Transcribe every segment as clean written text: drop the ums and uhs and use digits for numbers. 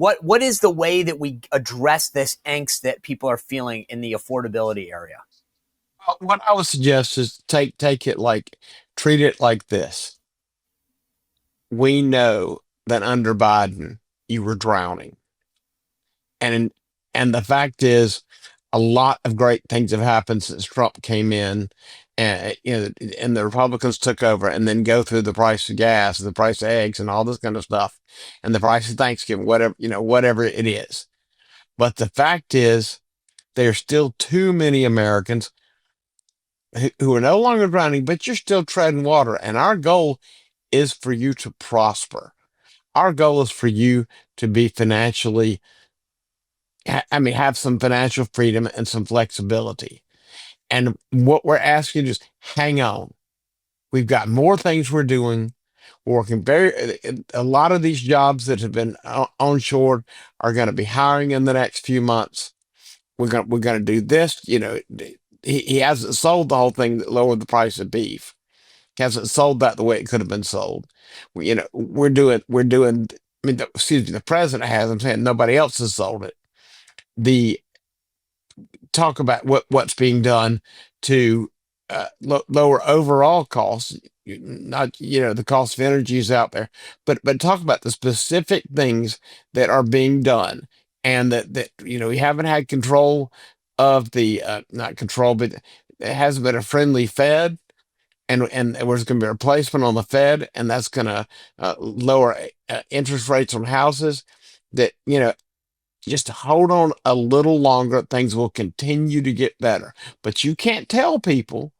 What is the way that we address this angst that people are feeling in the affordability area? What I would suggest is take it like treat it like this. We know that under Biden you were drowning, and and the fact is, a lot of great things have happened since Trump came in, and and the Republicans took over, and then go through the price of gas, the price of eggs, and all this kind of stuff, and the price of Thanksgiving, whatever it is. But the fact is, there's still too many Americans who are no longer drowning, but you're still treading water. And our goal is for you to prosper. Our goal is for you to be financially, have some financial freedom and some flexibility. And what we're asking you is hang on. We've got more things we're doing. We're working a lot of these jobs that have been onshore are going to be hiring in the next few months. We're going to do this. He hasn't sold the whole thing that lowered the price of beef. He hasn't sold that the way it could have been sold. We're doing. The president has. I'm saying nobody else has sold it. The talk about what's being done to lower overall costs. Not the cost of energy is out there, but talk about the specific things that are being done, and that we haven't had control of the not control, but it hasn't been a friendly Fed, and there's going to be a replacement on the Fed, and that's going to lower interest rates on houses. That just hold on a little longer, things will continue to get better. But you can't tell people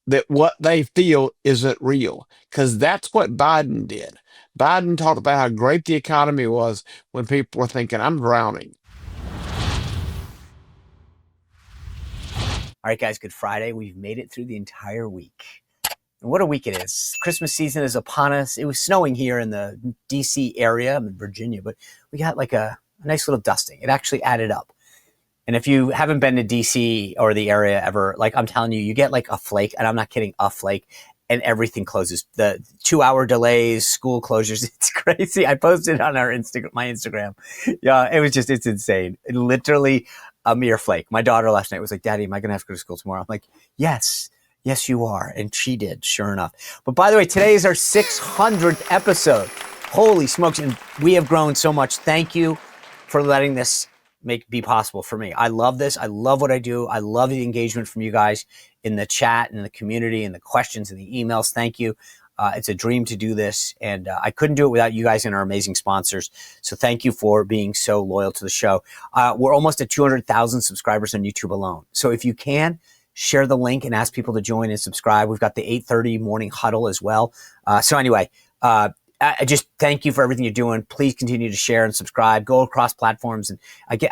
that what they feel isn't real, because that's what Biden did. Biden talked about how great the economy was when people were thinking, I'm drowning. All right, guys, good Friday. We've made it through the entire week. And what a week it is. Christmas season is upon us. It was snowing here in the D.C. area. I'm in Virginia, but we got like a nice little dusting. It actually added up. And if you haven't been to D.C. or the area ever, like I'm telling you, you get like a flake, and I'm not kidding, a flake, and everything closes. The 2-hour delays, school closures, it's crazy. I posted on my Instagram. Yeah, it's insane. It literally a mere flake. My daughter last night was like, Daddy, am I going to have to go to school tomorrow? I'm like, yes, you are. And she did, sure enough. But by the way, today is our 600th episode. Holy smokes. And we have grown so much. Thank you for letting this be possible for me. I love this. I love what I do. I love the engagement from you guys in the chat and the community and the questions and the emails. Thank you. It's a dream to do this, and I couldn't do it without you guys and our amazing sponsors. So thank you for being so loyal to the show. We're almost at 200,000 subscribers on YouTube alone. So if you can, share the link and ask people to join and subscribe. We've got the 8:30 morning huddle as well. So anyway, I just thank you for everything you're doing. Please continue to share and subscribe. Go across platforms. And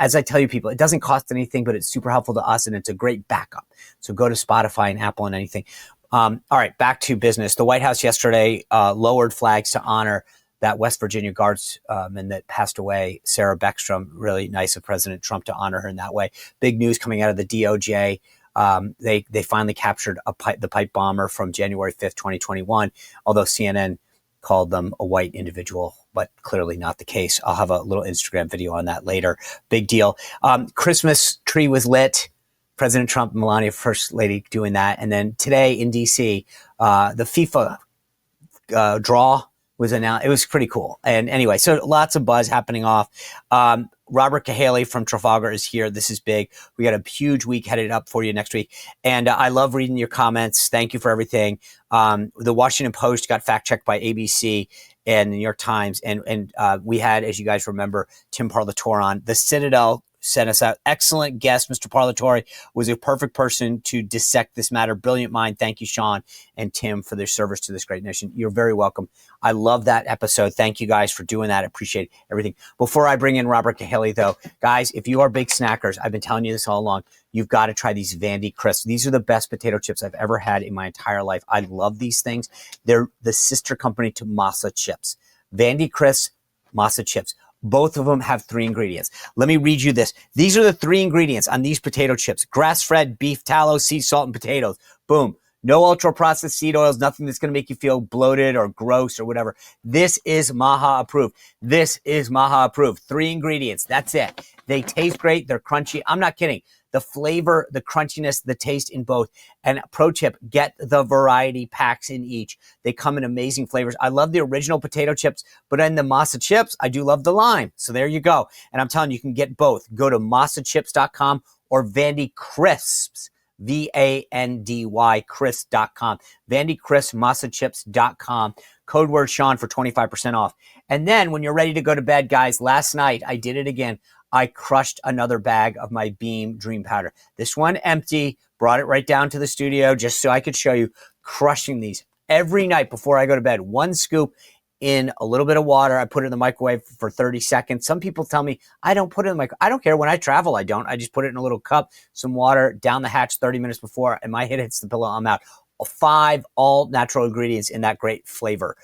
as I tell you people, it doesn't cost anything, but it's super helpful to us, and it's a great backup. So go to Spotify and Apple and anything. All right, back to business. The White House yesterday lowered flags to honor that West Virginia guardsman that passed away, Sarah Beckstrom. Really nice of President Trump to honor her in that way. Big news coming out of the DOJ. They finally captured the pipe bomber from January 5th, 2021, although CNN called them a white individual, but clearly not the case. I'll have a little Instagram video on that later. Big deal. Christmas tree was lit. President Trump and Melania, First Lady, doing that. And then today in D.C., the FIFA draw was announced. It was pretty cool. And anyway, so lots of buzz happening off. Robert Cahaly from Trafalgar is here. This is big. We got a huge week headed up for you next week. And I love reading your comments. Thank you for everything. The Washington Post got fact-checked by ABC and the New York Times. And we had, as you guys remember, Tim Parlatore on. The Citadel sent us out. Excellent guest. Mr. Parlatore was a perfect person to dissect this matter. Brilliant mind. Thank you, Sean and Tim, for their service to this great nation. You're very welcome. I love that episode. Thank you guys for doing that. I appreciate everything. Before I bring in Robert Cahaly, though, guys, if you are big snackers, I've been telling you this all along, you've got to try these Vandy Crisps. These are the best potato chips I've ever had in my entire life. I love these things. They're the sister company to Masa Chips. Vandy Crisps, Masa Chips. Both of them have 3 ingredients. Let me read you this. These are the 3 ingredients on these potato chips. Grass-fed beef tallow, sea salt, and potatoes. Boom. No ultra processed seed oils, nothing that's going to make you feel bloated or gross or whatever. This is Maha approved. This is Maha approved. 3 ingredients. That's it. They taste great. They're crunchy. I'm not kidding. The flavor, the crunchiness, the taste in both. And pro tip, get the variety packs in each. They come in amazing flavors. I love the original potato chips, but in the masa chips, I do love the lime. So there you go. And I'm telling you, you can get both. Go to masachips.com or Vandy Crisps, VANDY crisp.com. Vandy Crisp, masachips.com. Code word Sean for 25% off. And then when you're ready to go to bed, guys, last night I did it again. I crushed another bag of my Beam Dream Powder. This one empty, brought it right down to the studio just so I could show you, crushing these every night before I go to bed. 1 scoop in a little bit of water. I put it in the microwave for 30 seconds. Some people tell me I don't put it in the microwave. I don't care. When I travel, I don't. I just put it in a little cup, some water, down the hatch 30 minutes before, and my head hits the pillow, I'm out. 5 all natural ingredients in that great flavor.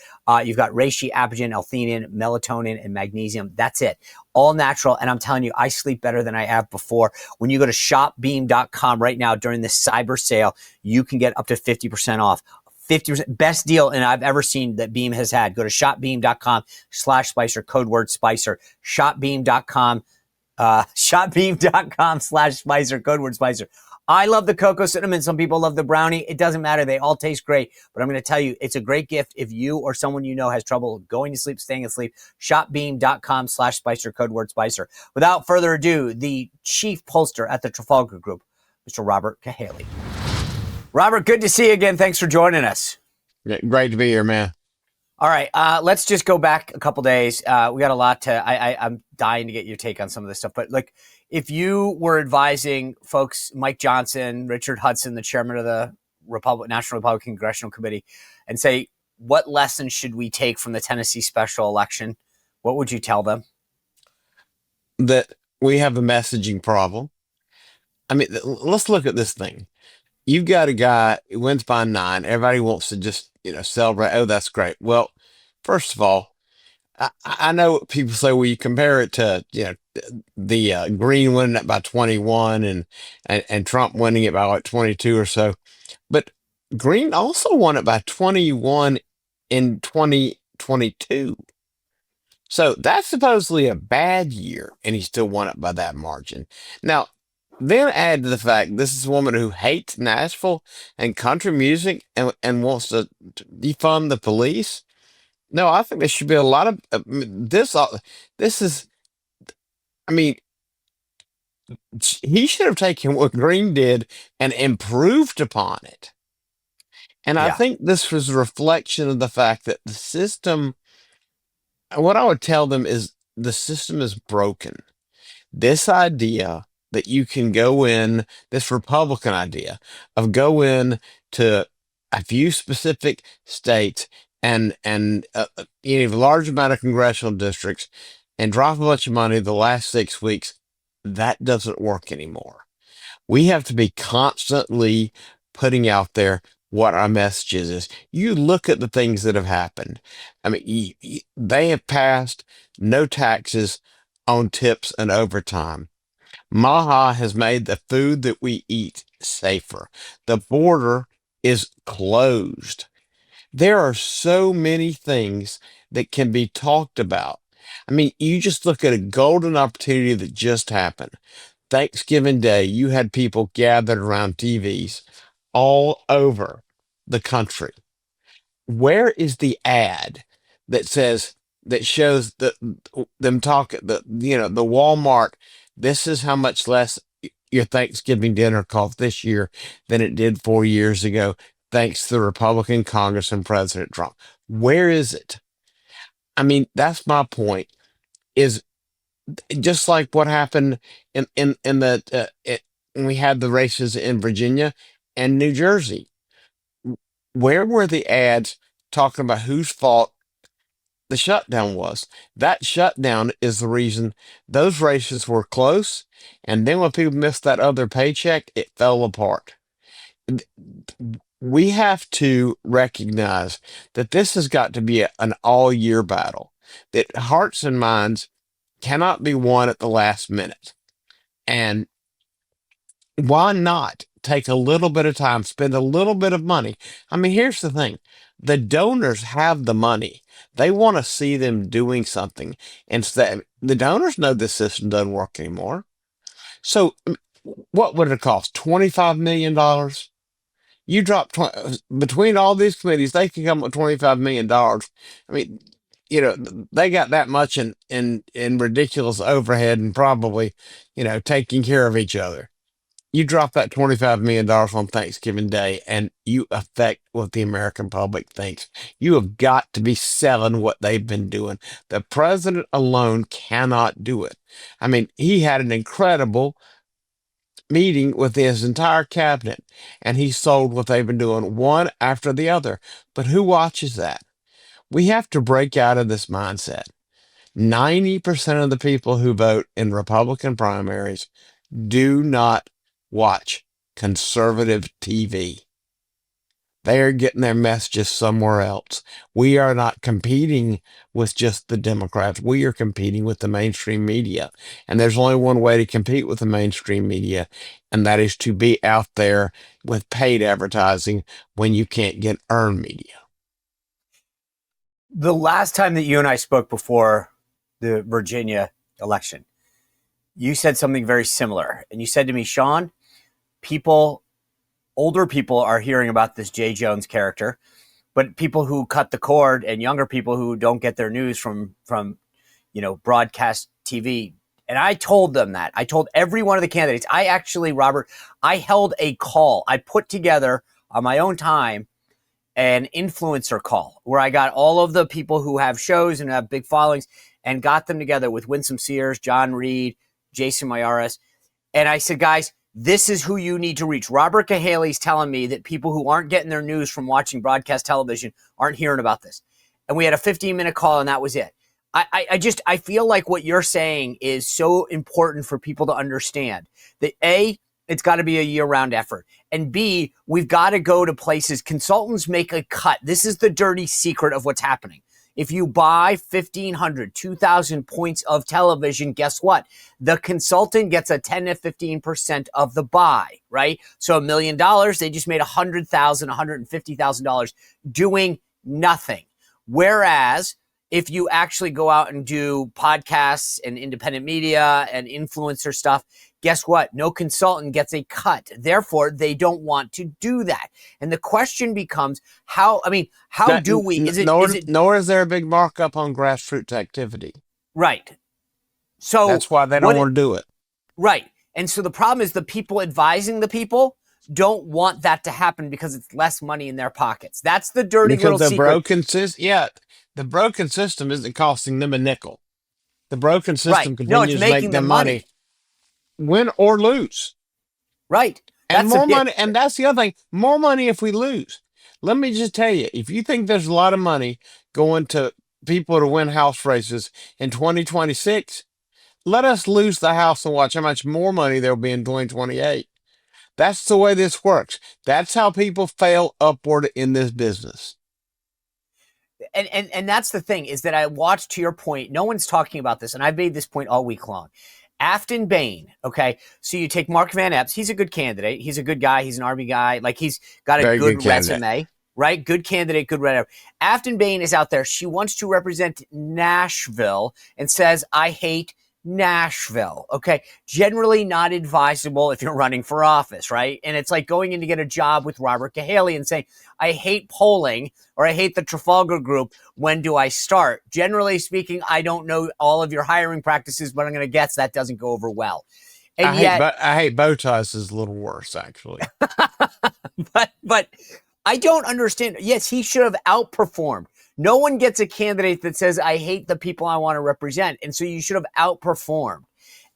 You've got reishi, apigenin, L-theanine, melatonin, and magnesium. That's it. All natural. And I'm telling you, I sleep better than I have before. When you go to shopbeam.com right now during this cyber sale, you can get up to 50% off. 50% best deal and I've ever seen that Beam has had. Go to shopbeam.com/Spicer, code word Spicer. Shopbeam.com, shopbeam.com/Spicer, code word Spicer. I love the cocoa cinnamon. Some people love the brownie. It doesn't matter. They all taste great. But I'm going to tell you, it's a great gift if you or someone you know has trouble going to sleep, staying asleep. Shopbeam.com/Spicer, code word Spicer. Without further ado, the chief pollster at the Trafalgar Group, Mr. Robert Cahaly. Robert, good to see you again. Thanks for joining us. Yeah, great to be here, man. All right, let's just go back a couple days. We got a lot to. I'm dying to get your take on some of this stuff. But like, if you were advising folks, Mike Johnson, Richard Hudson, the chairman of the National Republican Congressional Committee, and say, what lessons should we take from the Tennessee special election? What would you tell them? That we have a messaging problem. I mean, let's look at this thing. You've got a guy who wins by 9. Everybody wants to just, celebrate. Oh, that's great. Well, first of all, I know people say, well, you compare it to, the Green winning it by 21 and Trump winning it by like 22 or so. But Green also won it by 21 in 2022. So that's supposedly a bad year, and he still won it by that margin. Now, then add to the fact this is a woman who hates Nashville and country music and wants to defund the police. No, I think there should be a lot of this. This is, I mean, he should have taken what Green did and improved upon it. And I think this was a reflection of the fact that the system, what I would tell them is the system is broken. This idea that you can go in, this Republican idea of go in to a few specific states and a large amount of congressional districts and drop a bunch of money the last 6 weeks, that doesn't work anymore. We have to be constantly putting out there what our message is. You look at the things that have happened. I mean, they have passed no taxes on tips and overtime. Maha has made the food that we eat safer. The border is closed. There are so many things that can be talked about. I mean, you just look at a golden opportunity that just happened. Thanksgiving Day, you had people gathered around TVs all over the country. Where is the ad that shows them talking the Walmart? This is how much less your Thanksgiving dinner cost this year than it did 4 years ago, thanks to the Republican Congress and President Trump. Where is it? I mean, that's my point. Is just like what happened in the when we had the races in Virginia and New Jersey. Where were the ads talking about whose fault the shutdown was? That shutdown is the reason those races were close. And then when people missed that other paycheck, it fell apart. We have to recognize that this has got to be an all year battle, that hearts and minds cannot be won at the last minute. And Why not take a little bit of time, spend a little bit of money? I mean, here's the thing. The donors have the money. They want to see them doing something. Instead, the donors know this system doesn't work anymore. So what would it cost? $25 million? You drop between all these committees, they can come up with $25 million. I mean, they got that much in ridiculous overhead and probably, taking care of each other. You drop that $25 million on Thanksgiving Day and you affect what the American public thinks. You have got to be selling what they've been doing. The president alone cannot do it. I mean, he had an incredible meeting with his entire cabinet and he sold what they've been doing one after the other. But who watches that? We have to break out of this mindset. 90% of the people who vote in Republican primaries do not watch conservative TV. They are getting their messages somewhere else. We are not competing with just the Democrats. We are competing with the mainstream media. And there's only one way to compete with the mainstream media, and that is to be out there with paid advertising when you can't get earned media. The last time that you and I spoke before the Virginia election, you said something very similar. And you said to me, Sean, older people are hearing about this Jay Jones character, but people who cut the cord and younger people who don't get their news from broadcast TV. And I told them that. I told every one of the candidates. Robert, I held a call. I put together on my own time an influencer call where I got all of the people who have shows and have big followings and got them together with Winsome Sears, John Reed, Jason Mayaris. And I said, guys, this is who you need to reach. Robert Cahaly's telling me that people who aren't getting their news from watching broadcast television aren't hearing about this. And we had a 15-minute call and that was it. I feel like what you're saying is so important for people to understand that A, it's got to be a year-round effort. And B, we've got to go to places. Consultants make a cut. This is the dirty secret of what's happening. If you buy 1,500, 2,000 points of television, guess what? The consultant gets a 10 to 15% of the buy, right? So $1 million, they just made $100,000, $150,000 doing nothing. Whereas if you actually go out and do podcasts and independent media and influencer stuff, guess what? No consultant gets a cut. Therefore, they don't want to do that. And the question becomes, how do we? Nor is there a big markup on grassroots activity. Right. So that's why they don't want to do it. Right. And so the problem is the people advising the people don't want that to happen because it's less money in their pockets. That's the dirty little secret. The broken system isn't costing them a nickel. The broken system continues to make them money. Win or lose. Right. And more money. And that's the other thing. More money if we lose. Let me just tell you, if you think there's a lot of money going to people to win House races in 2026, let us lose the House and watch how much more money there'll be in 2028. That's the way this works. That's how people fail upward in this business. And that's the thing, is that I watched, to your point, no one's talking about this, and I've made this point all week long. Afton Bain, okay? So you take Mark Van Epps. He's a good candidate. He's a good guy. He's an Army guy. Like, he's got a good resume, right? Good candidate, good whatever. Afton Bain is out there. She wants to represent Nashville and says, I hate Nashville, okay? Generally not advisable if you're running for office, right? And it's like going in to get a job with Robert Cahaly and saying, I hate polling, or I hate the Trafalgar Group. When do I start? Generally speaking, I don't know all of your hiring practices, but I'm going to guess that doesn't go over well. And I hate bow ties is a little worse, actually. but I don't understand. Yes, he should have outperformed. No one gets a candidate that says, I hate the people I want to represent. And so you should have outperformed.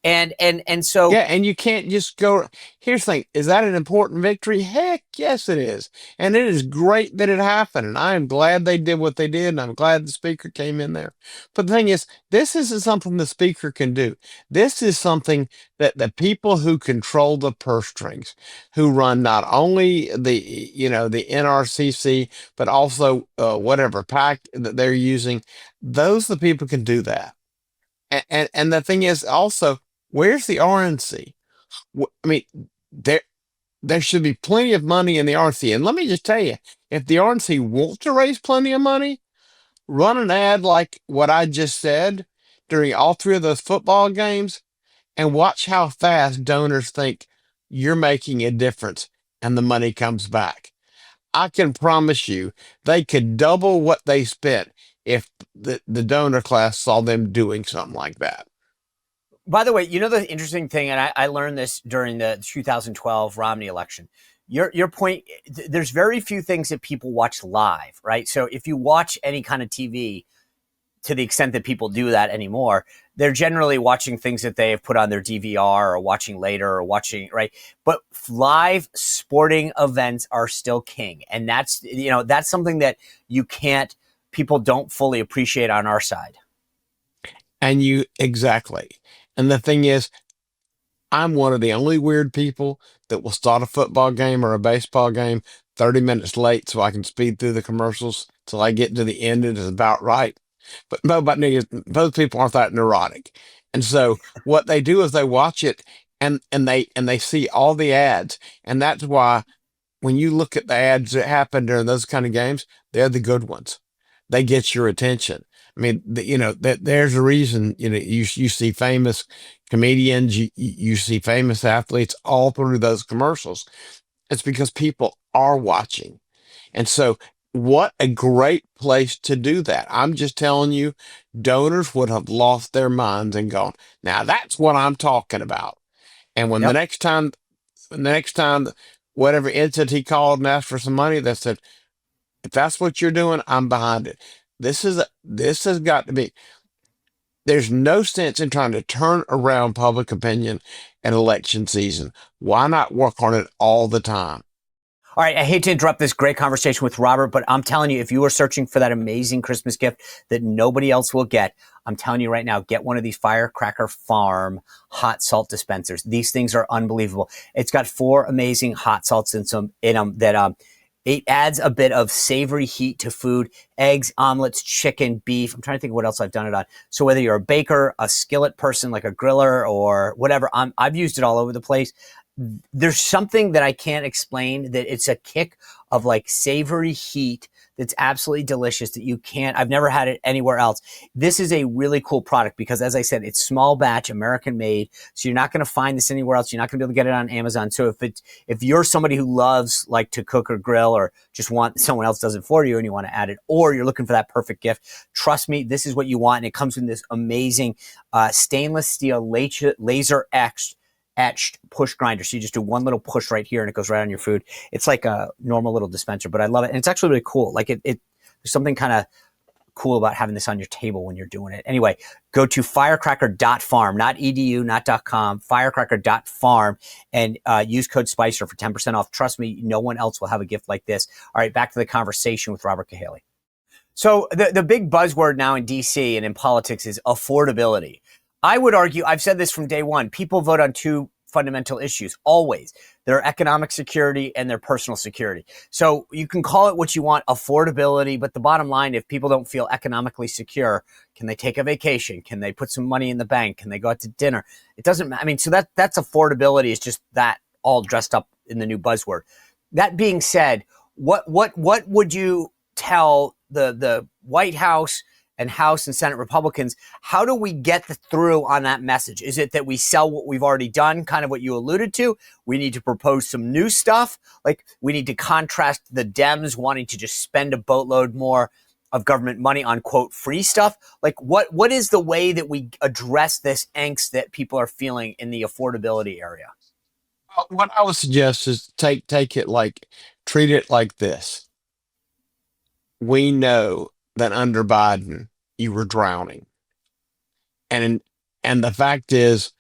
And so. Yeah, and you can't just go. Here's the thing. Is that an important victory? Heck, yes, it is. And it is great that it happened. And I am glad they did what they did. And I'm glad the speaker came in there. But the thing is, this isn't something the speaker can do. This is something that the people who control the purse strings, who run not only the NRCC, but also whatever PAC that they're using, those the people can do that. And the thing is also, where's the RNC? I mean, There, there should be plenty of money in the RNC. And let me just tell you, if the RNC wants to raise plenty of money, run an ad like what I just said during all three of those football games and watch how fast donors think you're making a difference and the money comes back. I can promise you they could double what they spent if the donor class saw them doing something like that. By the way, you know the interesting thing, and I learned this during the 2012 Romney election. Your point, there's very few things that people watch live, right? So if you watch any kind of TV, to the extent that people do that anymore, they're generally watching things that they have put on their DVR or watching later or watching, right? But live sporting events are still king. And that's something that people don't fully appreciate on our side. And you exactly. And the thing is, I'm one of the only weird people that will start a football game or a baseball game 30 minutes late so I can speed through the commercials till I get to the end. It is about right. But most people aren't that neurotic. And so what they do is they watch it and they see all the ads. And that's why when you look at the ads that happen during those kind of games, they're the good ones. They get your attention. I mean, there's a reason, you see famous comedians, you see famous athletes all through those commercials. It's because people are watching. And so, what a great place to do that. I'm just telling you, donors would have lost their minds and gone, now that's what I'm talking about. And when the Yep. next time, whatever entity called and asked for some money, they said, if that's what you're doing, I'm behind it. This has got to be. There's no sense in trying to turn around public opinion at election season. Why not work on it all the time? All right, I hate to interrupt this great conversation with Robert, but I'm telling you, if you are searching for that amazing Christmas gift that nobody else will get, I'm telling you right now, get one of these Firecracker Farm hot salt dispensers. These things are unbelievable. It's got 4 amazing hot salts in them that it adds a bit of savory heat to food, eggs, omelets, chicken, beef. I'm trying to think of what else I've done it on. So whether you're a baker, a skillet person like a griller or whatever, I've used it all over the place. There's something that I can't explain, that it's a kick of like savory heat that's absolutely delicious that I've never had it anywhere else. This is a really cool product because, as I said, it's small batch, American made. So you're not going to find this anywhere else. You're not going to be able to get it on Amazon. So if you're somebody who loves like to cook or grill or just want someone else does it for you and you want to add it, or you're looking for that perfect gift, trust me, this is what you want. And it comes with this amazing stainless steel laser etched push grinder. So you just do one little push right here and it goes right on your food. It's like a normal little dispenser, but I love it. And it's actually really cool. Like there's something kind of cool about having this on your table when you're doing it. Anyway, go to firecracker.farm, not edu, not .com, firecracker.farm, and use code SPICER for 10% off. Trust me, no one else will have a gift like this. All right, back to the conversation with Robert Cahaly. So the big buzzword now in DC and in politics is affordability. I would argue, I've said this from day one, people vote on 2 fundamental issues, always. Their economic security and their personal security. So you can call it what you want, affordability, but the bottom line, if people don't feel economically secure, can they take a vacation? Can they put some money in the bank? Can they go out to dinner? It doesn't, I mean, so that's affordability, is just that all dressed up in the new buzzword. That being said, what would you tell the White House and House and Senate Republicans? How do we get through on that message? Is it that we sell what we've already done, kind of what you alluded to? We need to propose some new stuff. Like we need to contrast the Dems wanting to just spend a boatload more of government money on quote free stuff. Like what is the way that we address this angst that people are feeling in the affordability area? What I would suggest is treat it like this. We know that under Biden, you were drowning. And and the fact is,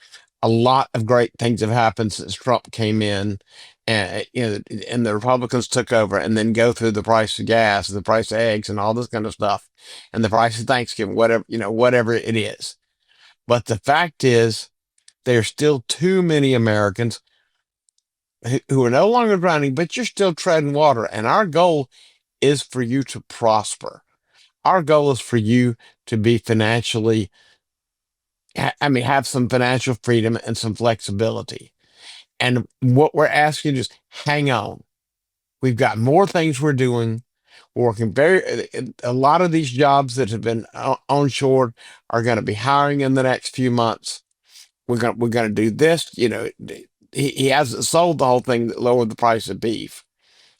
a lot of great things have happened since Trump came in, and the Republicans took over, and then go through the price of gas, the price of eggs, and all this kind of stuff, and the price of Thanksgiving, whatever it is. But the fact is, there's still too many Americans who are no longer drowning, but you're still treading water. And our goal is for you to prosper. Our goal is for you to be financially, have some financial freedom and some flexibility. And what we're asking is hang on. We've got more things we're doing. We're working a lot of these jobs that have been onshore are going to be hiring in the next few months. We're going to do this. He hasn't sold the whole thing that lowered the price of beef.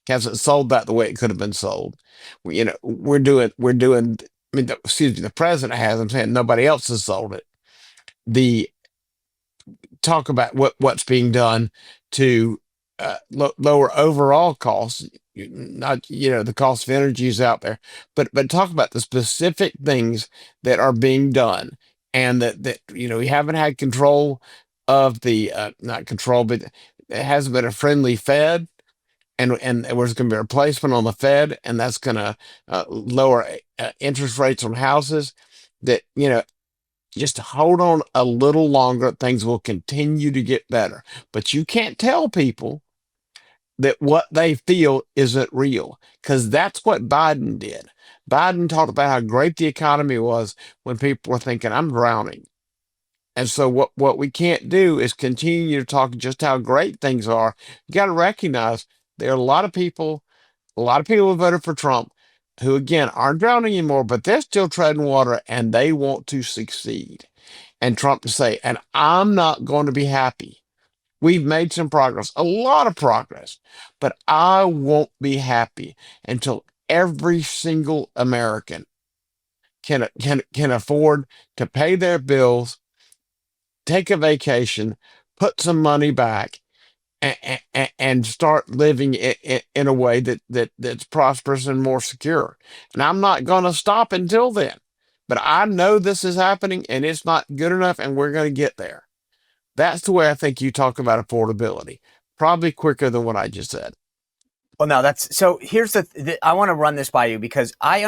He hasn't sold that the way it could have been sold. We're doing. I mean, excuse me, the president has. I'm saying nobody else has sold it. The talk about what's being done to lower overall costs, not the cost of energy is out there, but talk about the specific things that are being done, and that we haven't had control of the not control, but it hasn't been a friendly Fed. And there's going to be a replacement on the Fed, and that's going to lower interest rates on houses. That just hold on a little longer. Things will continue to get better. But you can't tell people that what they feel isn't real, because that's what Biden did. Biden talked about how great the economy was when people were thinking, I'm drowning. And so what we can't do is continue to talk just how great things are. You got to recognize there are a lot of people who voted for Trump who, again, aren't drowning anymore, but they're still treading water and they want to succeed. And Trump to say, and I'm not going to be happy. We've made some progress, a lot of progress, but I won't be happy until every single American can afford to pay their bills, take a vacation, put some money back, and start living in a way that's prosperous and more secure. And I'm not going to stop until then. But I know this is happening and it's not good enough, and we're going to get there. That's the way I think you talk about affordability. Probably quicker than what I just said. Well, no, that's so. Here's I want to run this by you because I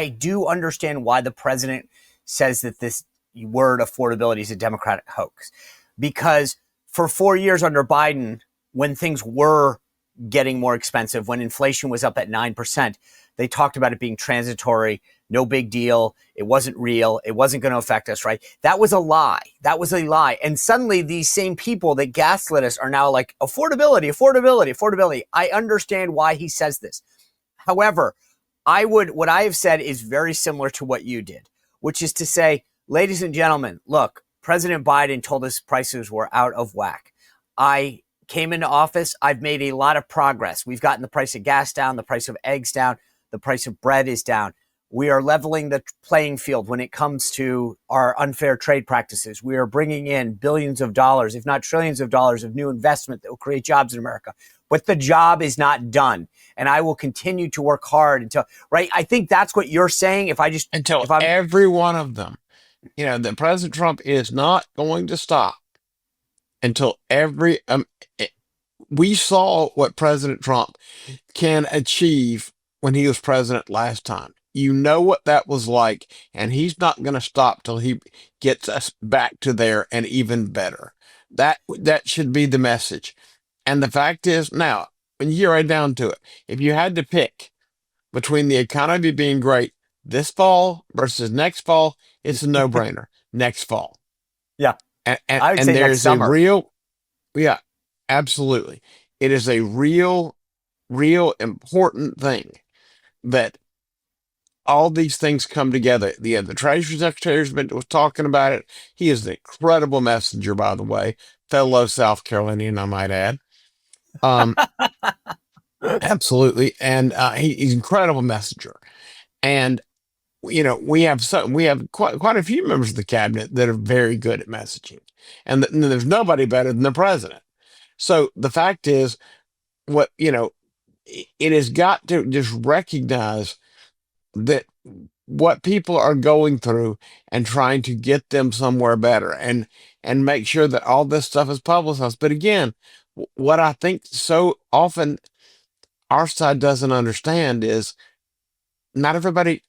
do understand why the president says that this word affordability is a Democratic hoax. Because for 4 years under Biden, when things were getting more expensive, when inflation was up at 9%, they talked about it being transitory, no big deal. It wasn't real. It wasn't going to affect us, right? That was a lie. That was a lie. And suddenly these same people that gaslit us are now like, affordability, affordability, affordability. I understand why he says this. However, what I have said is very similar to what you did, which is to say, ladies and gentlemen, look, President Biden told us prices were out of whack. I came into office. I've made a lot of progress. We've gotten the price of gas down, the price of eggs down, the price of bread is down. We are leveling the playing field when it comes to our unfair trade practices. We are bringing in billions of dollars, if not trillions of dollars of new investment that will create jobs in America. But the job is not done. And I will continue to work hard until, right? I think that's what you're saying. Until If I'm, every one of them, that President Trump is not going to stop until we saw what President Trump can achieve when he was president last time. You know what that was like, and he's not going to stop till he gets us back to there and even better. That should be the message. And the fact is, now, when you get right down to it, if you had to pick between the economy being great this fall versus next fall, it's a no-brainer. Next fall. yeah, And, and, I would and say there next is a summer. real, yeah, absolutely. It is a real important thing that all these things come together. The Treasury Secretary was talking about it. He is an incredible messenger, by the way, fellow South Carolinian, I might add. Um, absolutely, and he's an incredible messenger. And we have quite a few members of the cabinet that are very good at messaging, and there's nobody better than the president. So the fact is, what it has got to just recognize that what people are going through and trying to get them somewhere better, and make sure that all this stuff is publicized. But again, what I think so often our side doesn't understand is not everybody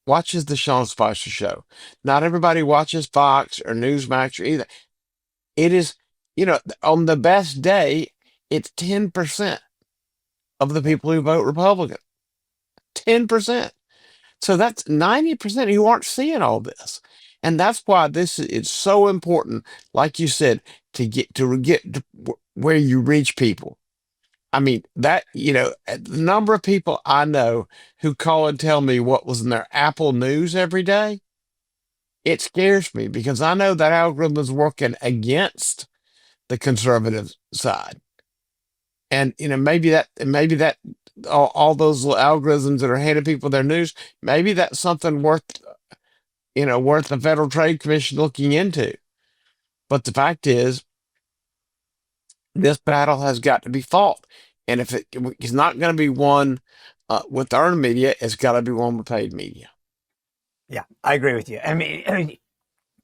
watches the Sean Spicer show. Not everybody watches Fox or Newsmax or either. It is, on the best day, it's 10% of the people who vote Republican. 10%. So that's 90% who aren't seeing all this. And that's why this is so important, like you said, to get where you reach people. I mean, that, the number of people I know who call and tell me what was in their Apple News every day, it scares me because I know that algorithm is working against the conservative side. And, maybe that all those little algorithms that are handing people their news, maybe that's something worth the Federal Trade Commission looking into. But the fact is, this battle has got to be fought. And if it's not going to be won with earned media, it's got to be won with paid media. Yeah, I agree with you. I mean,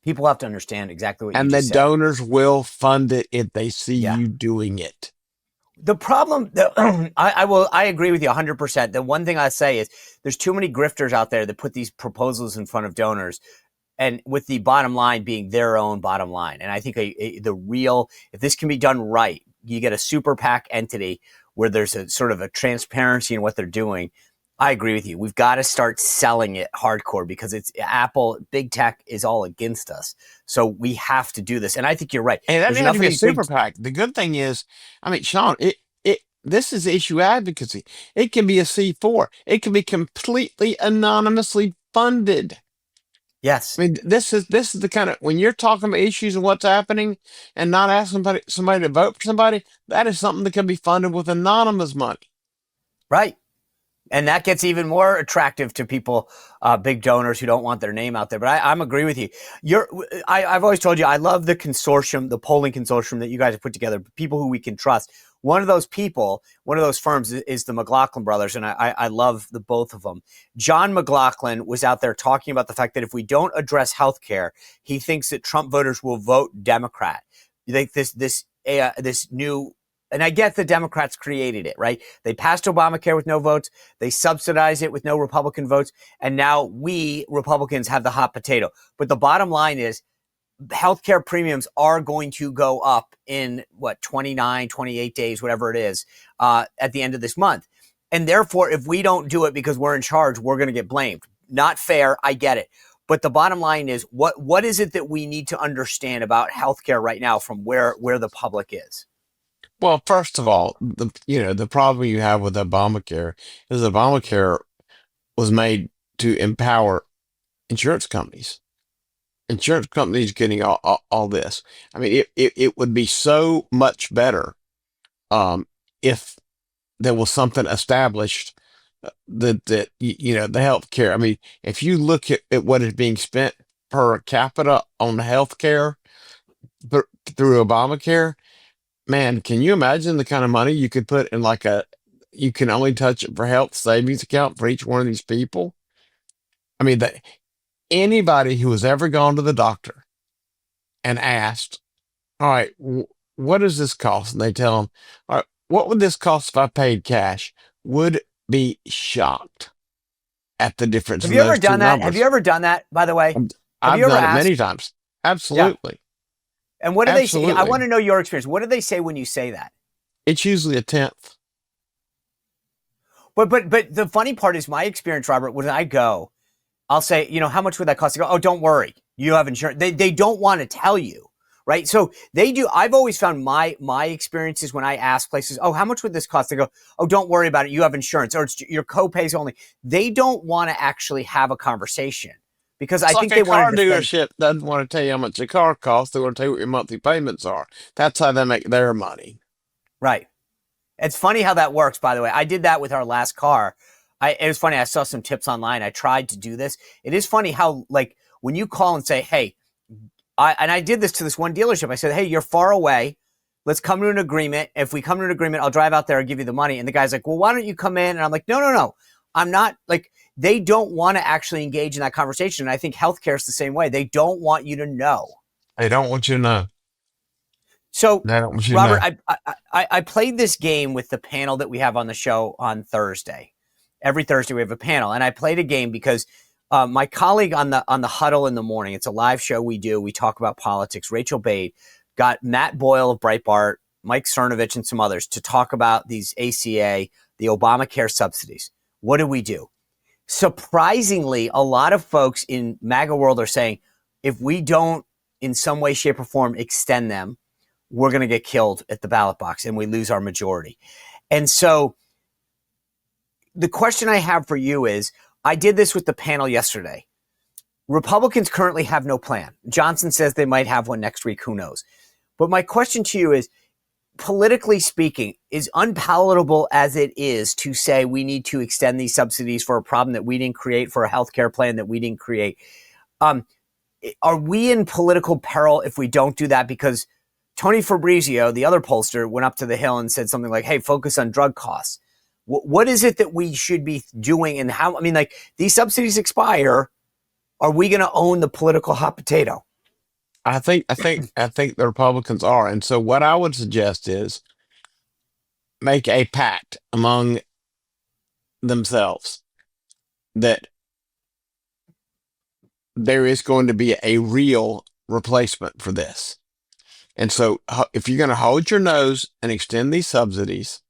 people have to understand exactly what you And the just said. donors will fund it if they see Yeah. you doing it. The problem, I agree with you 100%. The one thing I say is there's too many grifters out there that put these proposals in front of donors, and with the bottom line being their own bottom line. And I think if this can be done right, you get a super PAC entity where there's a sort of a transparency in what they're doing. I agree with you. We've got to start selling it hardcore because it's Apple, big tech is all against us. So we have to do this. And I think you're right. And that There's doesn't have to be a these super PAC. The good thing is, I mean, Sean, this is issue advocacy. It can be a C4. It can be completely anonymously funded. Yes. I mean, this is the kind of, when you're talking about issues and what's happening and not asking somebody to vote for somebody, that is something that can be funded with anonymous money. Right. And that gets even more attractive to people, big donors who don't want their name out there. But I'm agree with you. I've always told you, I love the consortium, the polling consortium that you guys have put together, people who we can trust. One of those firms is the McLaughlin brothers, and I love the both of them. John McLaughlin was out there talking about the fact that if we don't address healthcare, he thinks that Trump voters will vote Democrat. You think this new, and I get the Democrats created it, right? They passed Obamacare with no votes. They subsidized it with no Republican votes. And now we Republicans have the hot potato. But the bottom line is healthcare premiums are going to go up in 29, 28 days, whatever it is, at the end of this month. And therefore, if we don't do it because we're in charge, we're going to get blamed. Not fair. I get it. But the bottom line is what is it that we need to understand about healthcare right now from where the public is? Well, first of all, the problem you have with Obamacare is Obamacare was made to empower insurance companies. Insurance companies getting all this. I mean, it would be so much better if there was something established that the healthcare. I mean, if you look at what is being spent per capita on healthcare through Obamacare, man, can you imagine the kind of money you could put in you can only touch it for health savings account for each one of these people? I mean, anybody who has ever gone to the doctor and asked, all right, what does this cost? And they tell them, all right, what would this cost if I paid cash? Would be shocked at the difference. Have you ever done that? Have you ever done that, by the way? I've done it many times. Absolutely. Yeah. And what do they say? I want to know your experience. What do they say when you say that? It's usually a tenth. But the funny part is my experience, Robert, when I go, I'll say, how much would that cost? They go, oh, don't worry. You have insurance. They don't want to tell you, right? So they do. I've always found my experiences when I ask places, oh, how much would this cost? They go, oh, don't worry about it. You have insurance, or it's your co-pays only. They don't want to actually have a conversation. Because I think they want to. A car dealership doesn't want to tell you how much the car costs. They want to tell you what your monthly payments are. That's how they make their money. Right. It's funny how that works, by the way. I did that with our last car. It was funny. I saw some tips online. I tried to do this. It is funny how, when you call and say, hey, I did this to this one dealership. I said, hey, you're far away. Let's come to an agreement. If we come to an agreement, I'll drive out there and give you the money. And the guy's like, well, why don't you come in? And I'm like, no. I'm not they don't want to actually engage in that conversation. And I think healthcare is the same way. They don't want you to know. They don't want you to know. So, Robert, know. I played this game with the panel that we have on the show on Thursday. Every Thursday we have a panel. And I played a game because my colleague on the huddle in the morning, it's a live show we do. We talk about politics. Rachel Bade got Matt Boyle of Breitbart, Mike Cernovich, and some others to talk about these ACA, the Obamacare subsidies. What do we do? Surprisingly, a lot of folks in MAGA world are saying, if we don't in some way, shape, or form extend them, we're going to get killed at the ballot box and we lose our majority. And so the question I have for you is, I did this with the panel yesterday. Republicans currently have no plan. Johnson says they might have one next week. Who knows? But my question to you is, politically speaking, is unpalatable as it is to say we need to extend these subsidies for a problem that we didn't create, for a healthcare plan that we didn't create. Are we in political peril if we don't do that? Because Tony Fabrizio, the other pollster, went up to the Hill and said something like, hey, focus on drug costs. What is it that we should be doing? And how, I mean, like, these subsidies expire. Are we going to own the political hot potato? I think the Republicans are. And so what I would suggest is make a pact among themselves that there is going to be a real replacement for this. And so if you're going to hold your nose and extend these subsidies,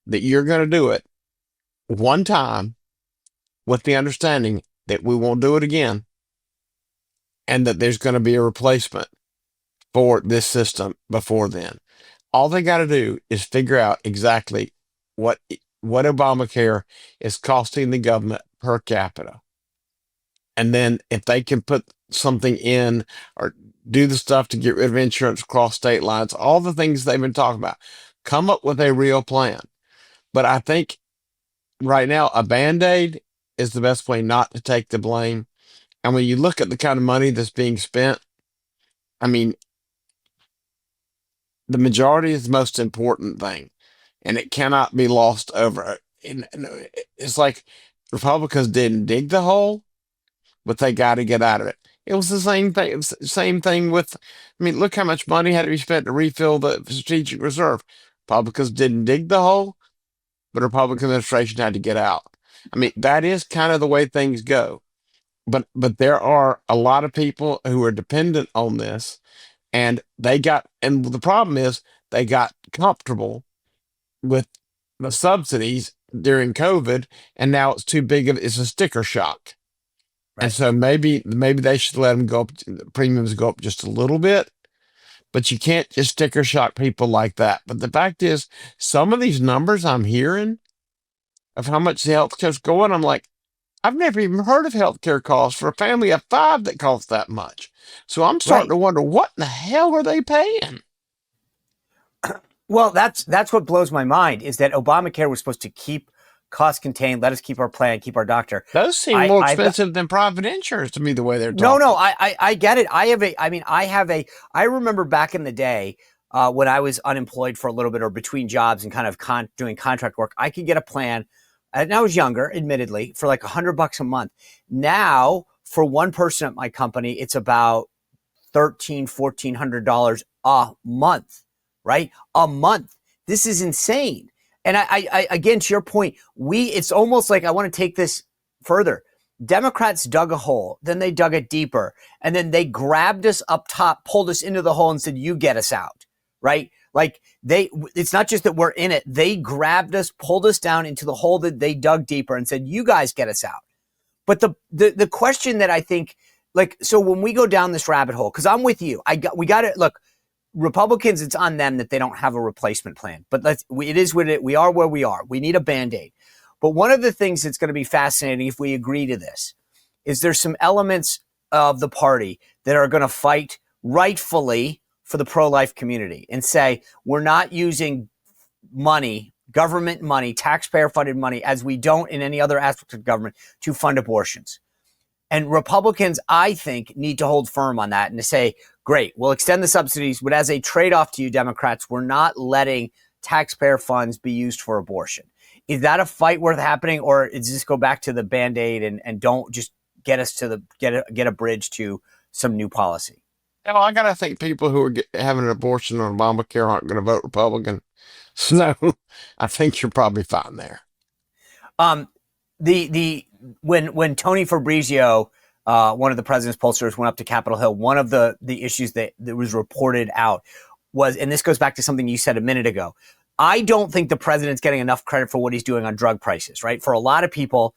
that you're going to do it one time with the understanding that we won't do it again, and that there's going to be a replacement for this system before then. All they got to do is figure out exactly what Obamacare is costing the government per capita. And then if they can put something in or do the stuff to get rid of insurance across state lines, all the things they've been talking about, come up with a real plan. But I think right now a Band-Aid is the best way not to take the blame. And when you look at the kind of money that's being spent, I mean, the majority is the most important thing, and it cannot be lost over. It's like Republicans didn't dig the hole, but they got to get out of it. It was the same thing. It was the same thing with, I mean, look how much money had to be spent to refill the strategic reserve. Republicans didn't dig the hole, but Republican administration had to get out. I mean, that is kind of the way things go. But there are a lot of people who are dependent on this, and the problem is they got comfortable with the subsidies during COVID, and now it's too big it's a sticker shock. Right. And so maybe they should let them go up, the premiums go up just a little bit, but you can't just sticker shock people like that. But the fact is, some of these numbers I'm hearing of how much the healthcare's going, I'm like, I've never even heard of healthcare costs for a family of 5 that costs that much. So I'm starting to wonder, what in the hell are they paying? Well, that's what blows my mind, is that Obamacare was supposed to keep costs contained, let us keep our plan, keep our doctor. Those seem more expensive than private insurance to me, the way they're talking. No, I get it. I remember back in the day when I was unemployed for a little bit or between jobs and kind of doing contract work, I could get a plan. And I was younger, admittedly, for like $100 a month. Now, for one person at my company, it's about $1,400 a month, right? A month. This is insane. And I again, to your point, it's almost like I want to take this further. Democrats dug a hole, then they dug it deeper, and then they grabbed us up top, pulled us into the hole and said, you get us out, right? Like it's not just that we're in it. They grabbed us, pulled us down into the hole that they dug deeper and said, you guys get us out. But the question that I think, like, so when we go down this rabbit hole, because I'm with you, we got to look, Republicans, it's on them that they don't have a replacement plan. But it is what we are where we are. We need a Band-Aid. But one of the things that's going to be fascinating if we agree to this is there's some elements of the party that are going to fight rightfully for the pro-life community and say, we're not using money, government money, taxpayer-funded money, as we don't in any other aspect of government, to fund abortions. And Republicans, I think, need to hold firm on that and to say, great, we'll extend the subsidies, but as a trade-off to you Democrats, we're not letting taxpayer funds be used for abortion. Is that a fight worth happening, or does this go back to the Band-Aid and don't just get us to get a bridge to some new policy? Well, I gotta think people who are having an abortion on Obamacare aren't going to vote Republican. So I think you're probably fine there. When Tony Fabrizio, one of the president's pollsters, went up to Capitol Hill, one of the issues that was reported out was, and this goes back to something you said a minute ago, I don't think the president's getting enough credit for what he's doing on drug prices, right? For a lot of people,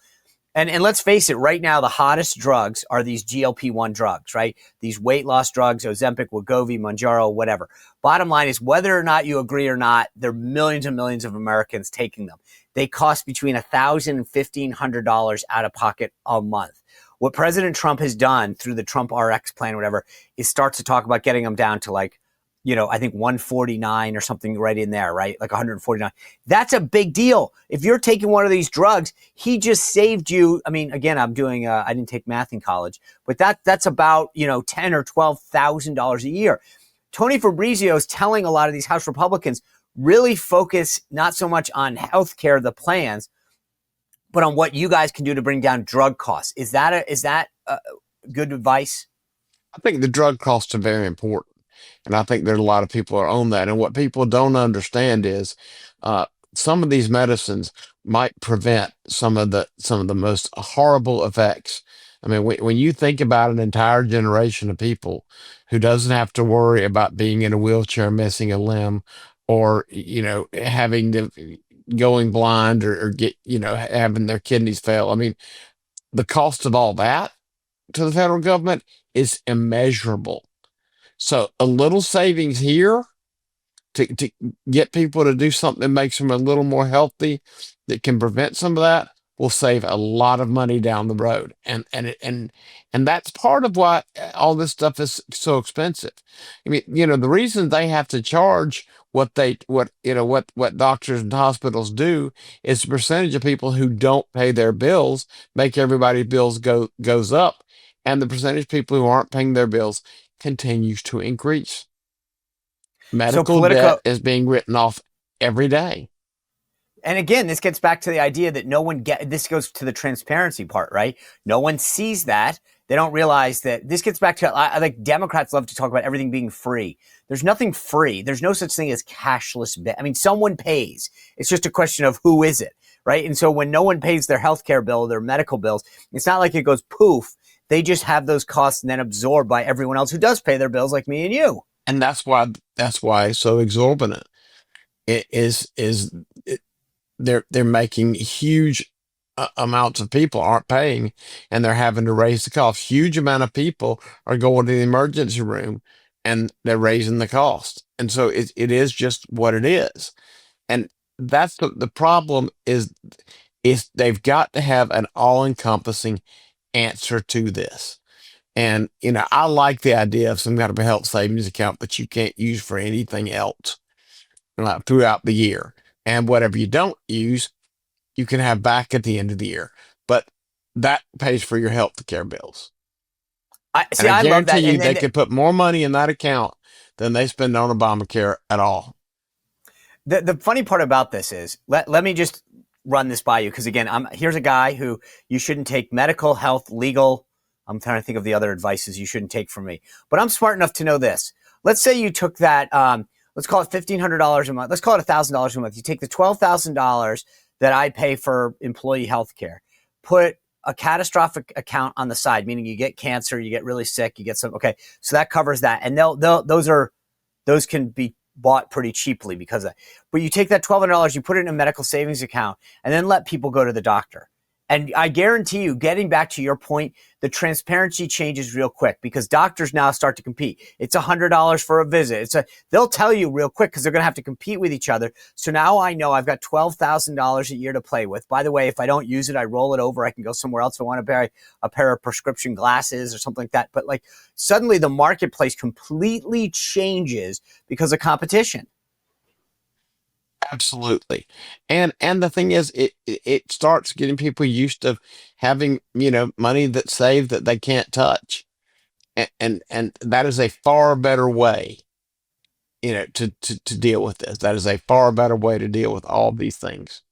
And let's face it, right now, the hottest drugs are these GLP-1 drugs, right? These weight loss drugs, Ozempic, Wegovy, Mounjaro, whatever. Bottom line is, whether or not you agree or not, there are millions and millions of Americans taking them. They cost between $1,000 and $1,500 out of pocket a month. What President Trump has done through the Trump RX plan, whatever, is start to talk about getting them down to like, I think 149 or something right in there, right? Like 149. That's a big deal. If you're taking one of these drugs, he just saved you. I mean, again, I didn't take math in college, but that's about, $10,000 or $12,000 a year. Tony Fabrizio is telling a lot of these House Republicans really focus not so much on healthcare, the plans, but on what you guys can do to bring down drug costs. Is that good advice? I think the drug costs are very important. And I think there's a lot of people are on that. And what people don't understand is some of these medicines might prevent some of the most horrible effects. I mean, when you think about an entire generation of people who doesn't have to worry about being in a wheelchair, missing a limb, or having to going blind or get having their kidneys fail. I mean, the cost of all that to the federal government is immeasurable. So a little savings here to get people to do something that makes them a little more healthy, that can prevent some of that, will save a lot of money down the road. And that's part of why all this stuff is so expensive. I mean, the reason they have to charge what doctors and hospitals do is the percentage of people who don't pay their bills make everybody's bills goes up, and the percentage of people who aren't paying their bills continues to increase. Medical debt is being written off every day. And again, this gets back to the idea that this goes to the transparency part, right? No one sees that. They don't realize that this gets back to, like, Democrats love to talk about everything being free. There's nothing free. There's no such thing as cashless. I mean, someone pays. It's just a question of who is it, right? And so when no one pays their healthcare bill, their medical bills, it's not like it goes poof. They just have those costs and then absorbed by everyone else who does pay their bills, like me and you. And that's why it's so exorbitant. They're making huge amounts of people aren't paying, and they're having to raise the cost. Huge amount of people are going to the emergency room, and they're raising the cost. And so it is just what it is. And that's the problem is they've got to have an all-encompassing answer to this. And, I like the idea of some kind of a health savings account that you can't use for anything else throughout the year. And whatever you don't use, you can have back at the end of the year. But that pays for your health care bills. I love that. You they could put more money in that account than they spend on Obamacare at all. The funny part about this is, let me just run this by you, because again, here's a guy who you shouldn't take medical, health, legal. I'm trying to think of the other advices you shouldn't take from me. But I'm smart enough to know this. Let's say you took that, let's call it $1,500 a month. Let's call it $1,000 a month. You take the $12,000 that I pay for employee health care, put a catastrophic account on the side, meaning you get cancer, you get really sick, you get okay. So that covers that. And those can be bought pretty cheaply because of that. But you take that $1,200, you put it in a medical savings account, and then let people go to the doctor. And I guarantee you, getting back to your point, the transparency changes real quick, because doctors now start to compete. It's $100 for a visit. They'll tell you real quick, because they're going to have to compete with each other. So now I know I've got $12,000 a year to play with. By the way, if I don't use it, I roll it over. I can go somewhere else. If I want to buy a pair of prescription glasses or something like that. But like, suddenly the marketplace completely changes because of competition. Absolutely. And the thing is, it starts getting people used to having, money that's saved that they can't touch. And that is a far better way, to deal with this. That is a far better way to deal with all these things.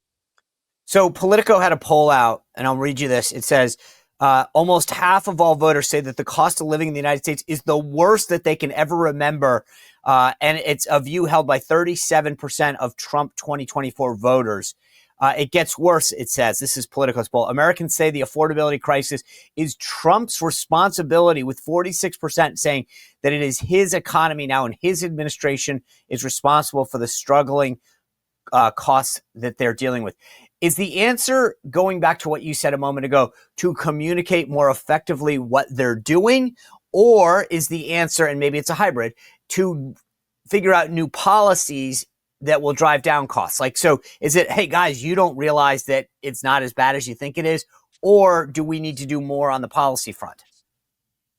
So Politico had a poll out, and I'll read you this. It says, almost half of all voters say that the cost of living in the United States is the worst that they can ever remember. And it's a view held by 37% of Trump 2024 voters. It gets worse, it says. This is Politico's poll. Americans say the affordability crisis is Trump's responsibility, with 46% saying that it is his economy now and his administration is responsible for the struggling costs that they're dealing with. is the answer, going back to what you said a moment ago, to communicate more effectively what they're doing? Or is the answer, and maybe it's a hybrid, to figure out new policies that will drive down costs? Like, so is it, hey guys, you don't realize that it's not as bad as you think it is? Or do we need to do more on the policy front?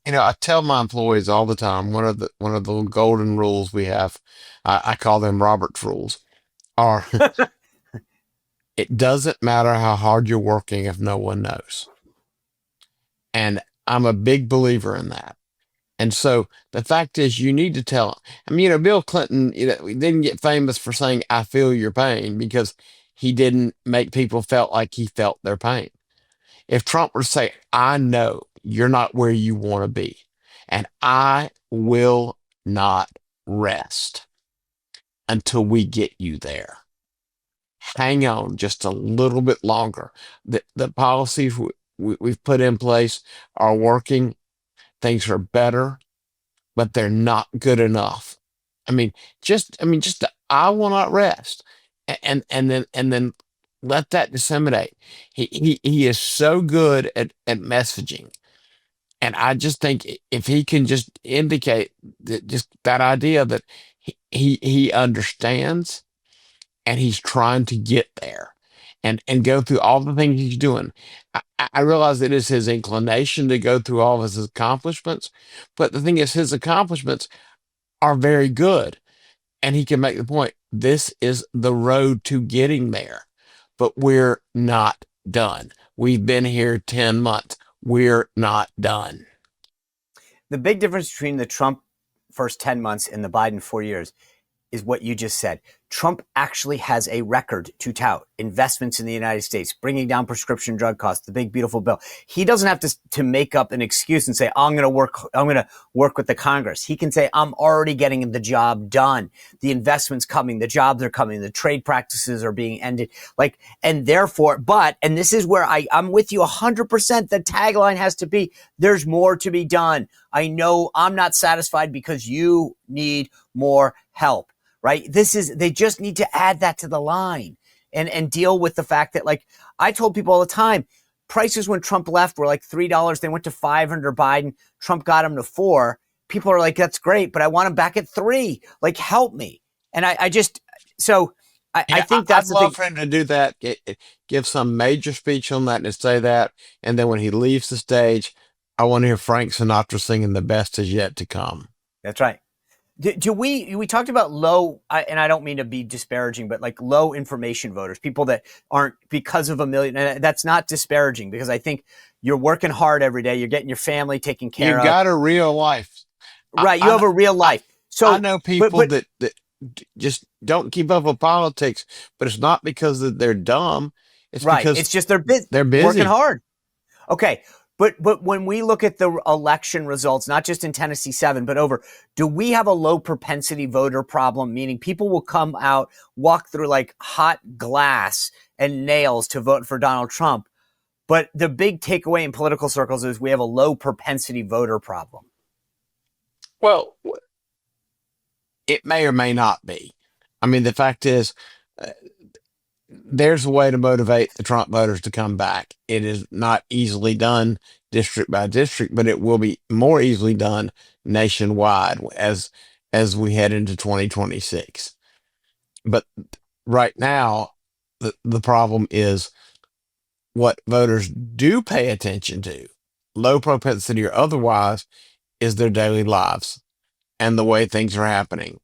I tell my employees all the time, one of the golden rules we have, I call them Robert's rules, are it doesn't matter how hard you're working if no one knows. And I'm a big believer in that. And so the fact is, you need to tell. I mean, Bill Clinton, he didn't get famous for saying, "I feel your pain," because he didn't make people felt like he felt their pain. If Trump were to say, "I know you're not where you want to be, and I will not rest until we get you there. Hang on just a little bit longer. The policies we've put in place are working. Things are better, but they're not good enough." I mean, just I will not rest, and then let that disseminate. He is so good at messaging, and I just think if he can just indicate that, just that idea that he understands and he's trying to get there, and go through all the things he's doing. I realize it is his inclination to go through all of his accomplishments, but the thing is, his accomplishments are very good, and he can make the point, this is the road to getting there, but we're not done. We've been here 10 months. We're not done. The big difference between the Trump first 10 months and the Biden 4 years is what you just said. Trump actually has a record to tout: investments in the United States, bringing down prescription drug costs, the big beautiful bill. He doesn't have to make up an excuse and say, I'm going to work with the Congress. He can say, I'm already getting the job done. The investments coming, the jobs are coming, the trade practices are being ended. And therefore, and this is where I'm with you 100%. The tagline has to be, there's more to be done. I know I'm not satisfied because you need more help. Right? They just need to add that to the line and deal with the fact that, like, I told people all the time, prices when Trump left were like $3. They went to $5 under Biden. Trump got them to $4. People are like, that's great, but I want them back at $3. Like, help me. And I think that's I'd the love thing. for him to do that, give some major speech on that and say that. And then when he leaves the stage, I want to hear Frank Sinatra singing "The Best Is Yet to Come." That's right. We talked about low, and I don't mean to be disparaging, but like low information voters, people that aren't, because of a million, and that's not disparaging, because I think you're working hard every day. You're getting your family taken care You of. got a real life. Right. You have a real life. So I know people that just don't keep up with politics, but it's not because they're dumb. It's right. because It's just they're busy. working hard. Okay. But when we look at the election results, not just in Tennessee 7, but over, do we have a low propensity voter problem? Meaning people will come out, walk through like hot glass and nails to vote for Donald Trump. But the big takeaway in political circles is we have a low propensity voter problem. Well, it may or may not be. I mean, the fact is, there's a way to motivate the Trump voters to come back. It is not easily done district by district, but it will be more easily done nationwide as we head into 2026. But right now, the problem is what voters do pay attention to, low propensity or otherwise, is their daily lives and the way things are happening.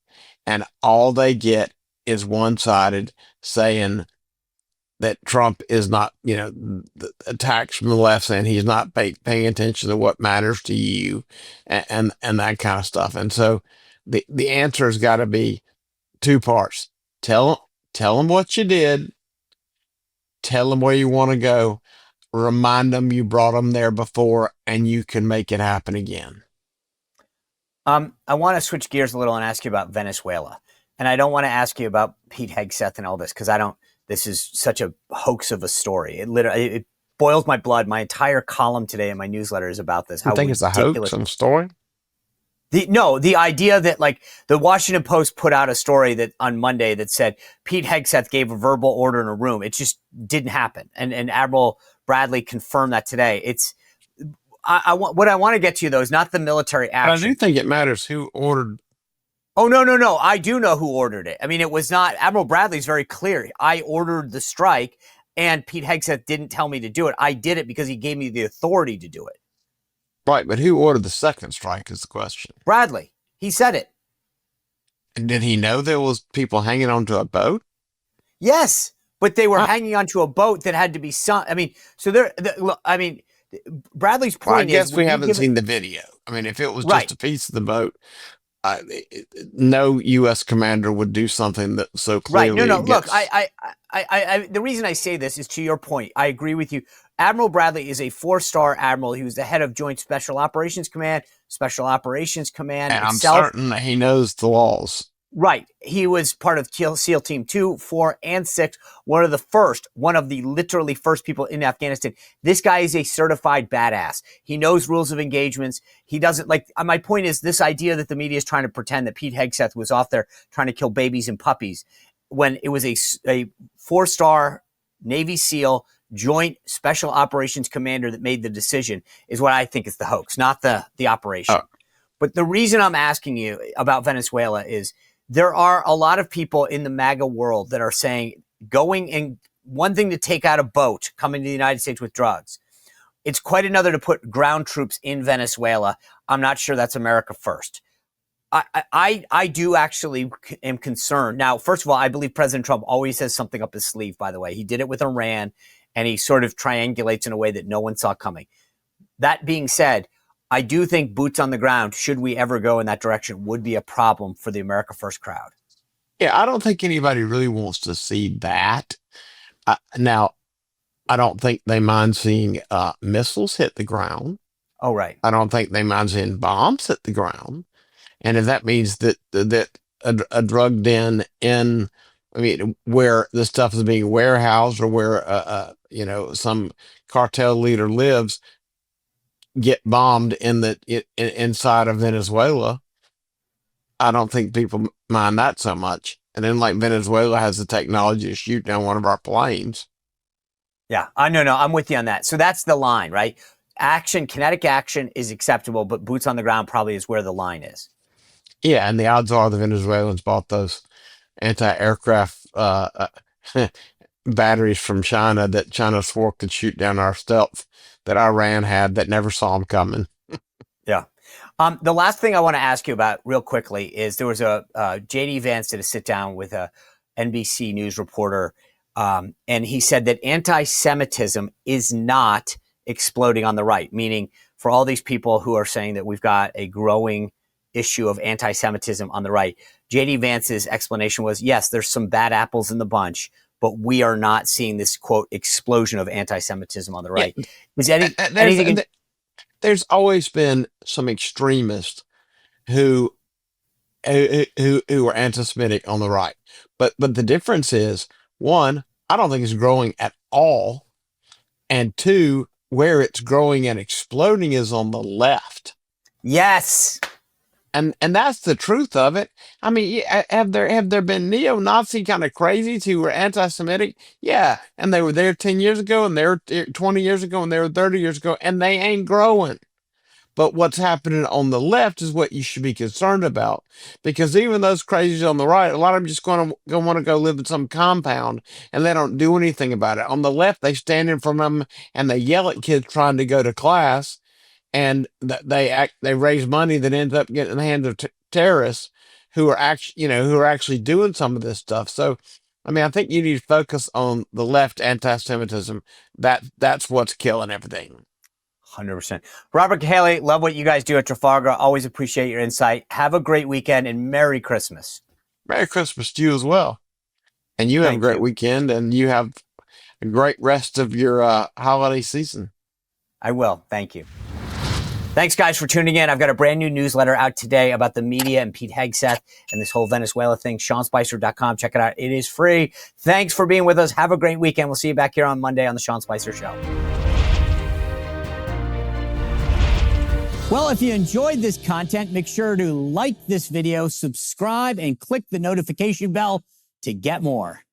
And all they get is one-sided saying that Trump is not, the attacks from the left saying he's not paying attention to what matters to you, and that kind of stuff. And so the answer has got to be two parts. Tell them what you did. Tell them where you want to go. Remind them you brought them there before, and you can make it happen again. I want to switch gears a little and ask you about Venezuela. And I don't want to ask you about Pete Hegseth and all this, because this is such a hoax of a story. It boils my blood. My entire column today in my newsletter is about this. I think it's a hoax of a story. The idea that like the Washington Post put out a story that on Monday that said Pete Hegseth gave a verbal order in a room. It just didn't happen. And Admiral Bradley confirmed that today. What I want to get to though is not the military action. But I do think it matters who ordered. Oh, no. I do know who ordered it. I mean, it was not Admiral Bradley's very clear. I ordered the strike and Pete Hegseth didn't tell me to do it. I did it because he gave me the authority to do it. Right, but who ordered the second strike is the question. Bradley. He said it. And did he know there was people hanging onto a boat? Yes, but they were hanging onto a boat that had to be sunk. I mean, so Bradley's point is, I guess is we haven't seen the video. I mean, if it was just a piece of the boat, no U.S. commander would do something that so clearly. Right. No. Look, the reason I say this is to your point. I agree with you. Admiral Bradley is a 4-star admiral. He was the head of Joint Special Operations Command, and I'm certain that he knows the laws. Right. He was part of SEAL Team 2, 4, and 6. One of the literally first people in Afghanistan. This guy is a certified badass. He knows rules of engagements. He doesn't my point is this idea that the media is trying to pretend that Pete Hegseth was off there trying to kill babies and puppies when it was a 4-star Navy SEAL Joint Special Operations Commander that made the decision is what I think is the hoax, not the operation. But the reason I'm asking you about Venezuela is there are a lot of people in the MAGA world that are saying one thing to take out a boat coming to the United States with drugs. It's quite another to put ground troops in Venezuela. I'm not sure that's America first. I do actually am concerned. Now, first of all, I believe President Trump always has something up his sleeve, by the way. He did it with Iran, and he sort of triangulates in a way that no one saw coming. That being said, I do think boots on the ground, should we ever go in that direction, would be a problem for the America First crowd. Yeah, I don't think anybody really wants to see that. Now, I don't think they mind seeing missiles hit the ground. Oh, right. I don't think they mind seeing bombs hit the ground. And if that means that a drug den where the stuff is being warehoused or where some cartel leader lives get bombed inside of Venezuela, I don't think people mind that so much. And then Venezuela has the technology to shoot down one of our planes. Yeah, no, I'm with you on that. So that's the line, right? Kinetic action is acceptable, but boots on the ground probably is where the line is. Yeah, and the odds are the Venezuelans bought those anti-aircraft batteries from China that China swore could shoot down our stealth that Iran had that never saw them coming. Yeah. The last thing I want to ask you about real quickly is there was J.D. Vance did a sit down with a NBC News reporter, and he said that anti-Semitism is not exploding on the right, meaning for all these people who are saying that we've got a growing issue of anti-Semitism on the right, J.D. Vance's explanation was, yes, there's some bad apples in the bunch, but we are not seeing this, quote, explosion of anti-Semitism on the right. Yeah. Is anything? There's always been some extremists who are anti-Semitic on the right. But the difference is, one, I don't think it's growing at all. And two, where it's growing and exploding is on the left. Yes. And that's the truth of it. I mean, have there been neo-Nazi kind of crazies who were anti-Semitic? Yeah, and they were there 10 years ago, and they were 20 years ago, and they were 30 years ago, and they ain't growing. But what's happening on the left is what you should be concerned about, because even those crazies on the right, a lot of them just want to go live in some compound, and they don't do anything about it. On the left, they stand in front of them and they yell at kids trying to go to class. And they raise money that ends up getting in the hands of terrorists who are actually doing some of this stuff. So, I mean, I think you need to focus on the left anti-Semitism. That's what's killing everything. 100%. Robert Cahaly, love what you guys do at Trafalgar. Always appreciate your insight. Have a great weekend and Merry Christmas. Merry Christmas to you as well. And you have a great weekend, and you have a great rest of your holiday season. I will. Thank you. Thanks, guys, for tuning in. I've got a brand new newsletter out today about the media and Pete Hegseth and this whole Venezuela thing. SeanSpicer.com. Check it out. It is free. Thanks for being with us. Have a great weekend. We'll see you back here on Monday on The Sean Spicer Show. Well, if you enjoyed this content, make sure to like this video, subscribe, and click the notification bell to get more.